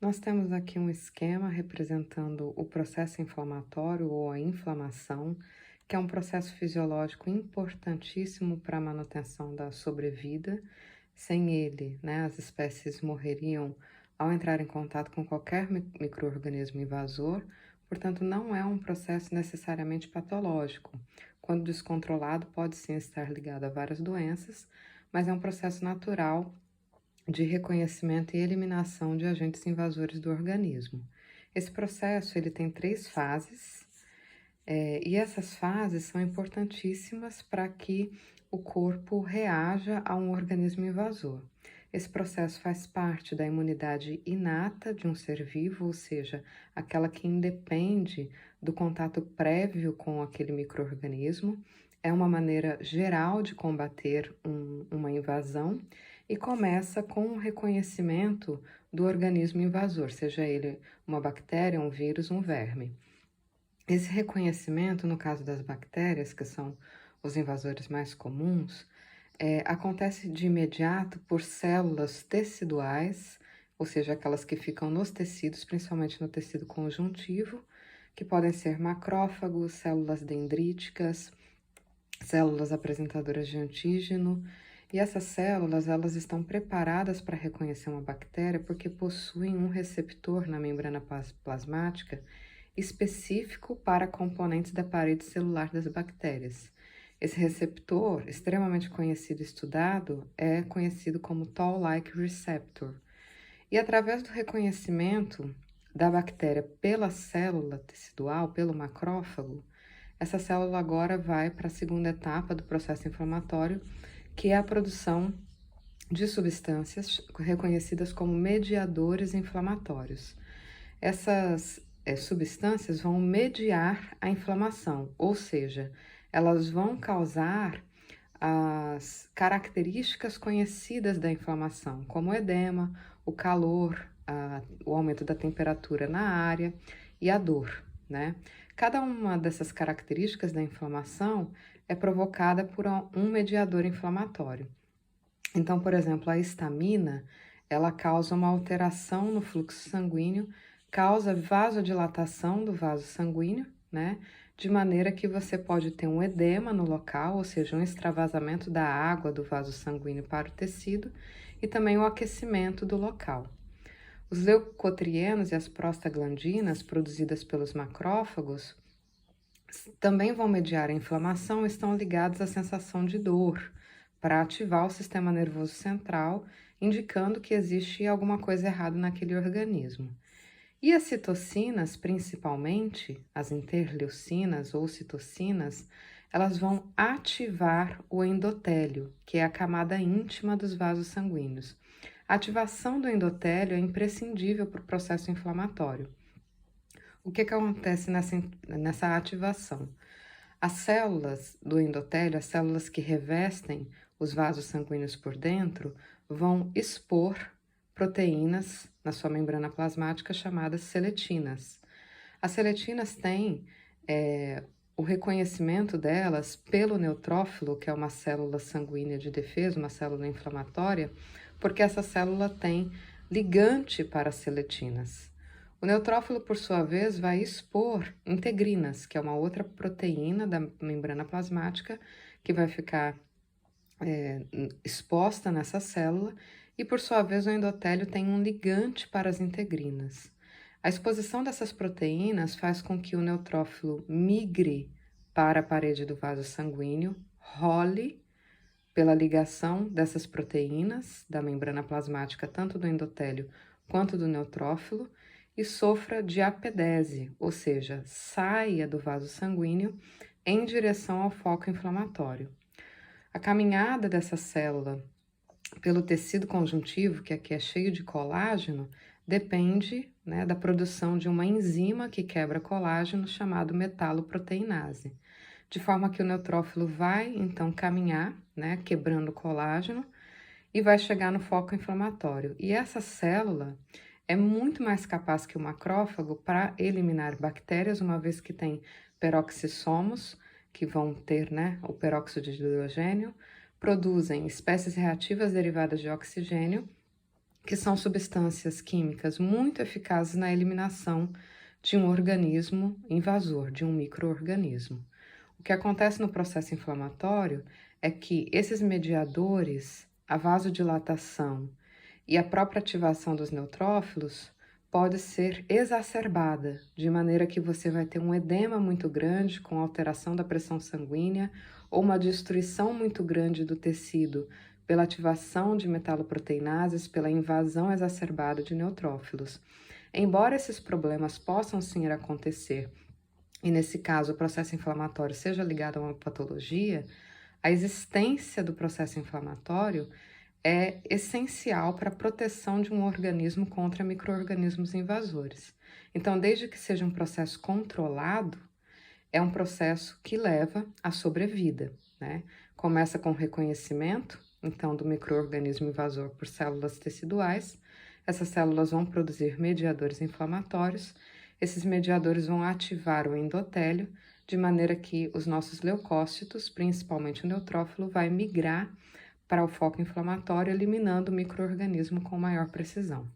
Nós temos aqui um esquema representando o processo inflamatório ou a inflamação, que é um processo fisiológico importantíssimo para a manutenção da sobrevida. Sem ele, né, as espécies morreriam ao entrar em contato com qualquer micro-organismo invasor, portanto, não é um processo necessariamente patológico. Quando descontrolado, pode sim estar ligado a várias doenças, mas é um processo natural de reconhecimento e eliminação de agentes invasores do organismo. Esse processo ele tem três fases, e essas fases são importantíssimas para que o corpo reaja a um organismo invasor. Esse processo faz parte da imunidade inata de um ser vivo, ou seja, aquela que independe do contato prévio com aquele micro-organismo. É uma maneira geral de combater uma invasão e começa com o reconhecimento do organismo invasor, seja ele uma bactéria, um vírus, um verme. Esse reconhecimento, no caso das bactérias, que são os invasores mais comuns, acontece de imediato por células teciduais, ou seja, aquelas que ficam nos tecidos, principalmente no tecido conjuntivo, que podem ser macrófagos, células dendríticas, células apresentadoras de antígeno. E essas células, elas estão preparadas para reconhecer uma bactéria porque possuem um receptor na membrana plasmática específico para componentes da parede celular das bactérias. Esse receptor, extremamente conhecido e estudado, é conhecido como Toll-like receptor. E através do reconhecimento da bactéria pela célula tecidual, pelo macrófago, essa célula agora vai para a segunda etapa do processo inflamatório, que é a produção de substâncias reconhecidas como mediadores inflamatórios. Essas substâncias vão mediar a inflamação, ou seja, elas vão causar as características conhecidas da inflamação, como o edema, o calor, o aumento da temperatura na área e a dor, né? Cada uma dessas características da inflamação é provocada por um mediador inflamatório. Então, por exemplo, a histamina, ela causa uma alteração no fluxo sanguíneo, causa vasodilatação do vaso sanguíneo, né? De maneira que você pode ter um edema no local, ou seja, um extravasamento da água do vaso sanguíneo para o tecido e também o aquecimento do local. Os leucotrienos e as prostaglandinas produzidas pelos macrófagos também vão mediar a inflamação e estão ligados à sensação de dor, para ativar o sistema nervoso central, indicando que existe alguma coisa errada naquele organismo. E as citocinas, principalmente, as interleucinas ou citocinas, elas vão ativar o endotélio, que é a camada íntima dos vasos sanguíneos. A ativação do endotélio é imprescindível para o processo inflamatório. O que acontece nessa ativação? As células do endotélio, as células que revestem os vasos sanguíneos por dentro, vão expor proteínas na sua membrana plasmática chamadas seletinas. As seletinas têm o reconhecimento delas pelo neutrófilo, que é uma célula sanguínea de defesa, uma célula inflamatória, porque essa célula tem ligante para as seletinas. O neutrófilo, por sua vez, vai expor integrinas, que é uma outra proteína da membrana plasmática, que vai ficar exposta nessa célula, e por sua vez o endotélio tem um ligante para as integrinas. A exposição dessas proteínas faz com que o neutrófilo migre para a parede do vaso sanguíneo, role pela ligação dessas proteínas da membrana plasmática, tanto do endotélio quanto do neutrófilo, e sofra de apedese, ou seja, saia do vaso sanguíneo em direção ao foco inflamatório. A caminhada dessa célula pelo tecido conjuntivo, que aqui é cheio de colágeno, depende, né, da produção de uma enzima que quebra colágeno chamado metaloproteinase, de forma que o neutrófilo vai então caminhar, né, quebrando colágeno e vai chegar no foco inflamatório. E essa célula é muito mais capaz que o macrófago para eliminar bactérias, uma vez que tem peroxissomos, que vão ter, né, o peróxido de hidrogênio, produzem espécies reativas derivadas de oxigênio que são substâncias químicas muito eficazes na eliminação de um organismo invasor, de um micro-organismo. O que acontece no processo inflamatório é que esses mediadores, a vasodilatação e a própria ativação dos neutrófilos pode ser exacerbada, de maneira que você vai ter um edema muito grande com alteração da pressão sanguínea ou uma destruição muito grande do tecido pela ativação de metaloproteinases, pela invasão exacerbada de neutrófilos. Embora esses problemas possam sim acontecer, e nesse caso o processo inflamatório seja ligado a uma patologia, a existência do processo inflamatório é essencial para a proteção de um organismo contra micro-organismos invasores. Então, desde que seja um processo controlado, é um processo que leva à sobrevida, né? Começa com o reconhecimento, então, do micro-organismo invasor por células teciduais. Essas células vão produzir mediadores inflamatórios. Esses mediadores vão ativar o endotélio, de maneira que os nossos leucócitos, principalmente o neutrófilo, vai migrar para o foco inflamatório, eliminando o micro-organismo com maior precisão.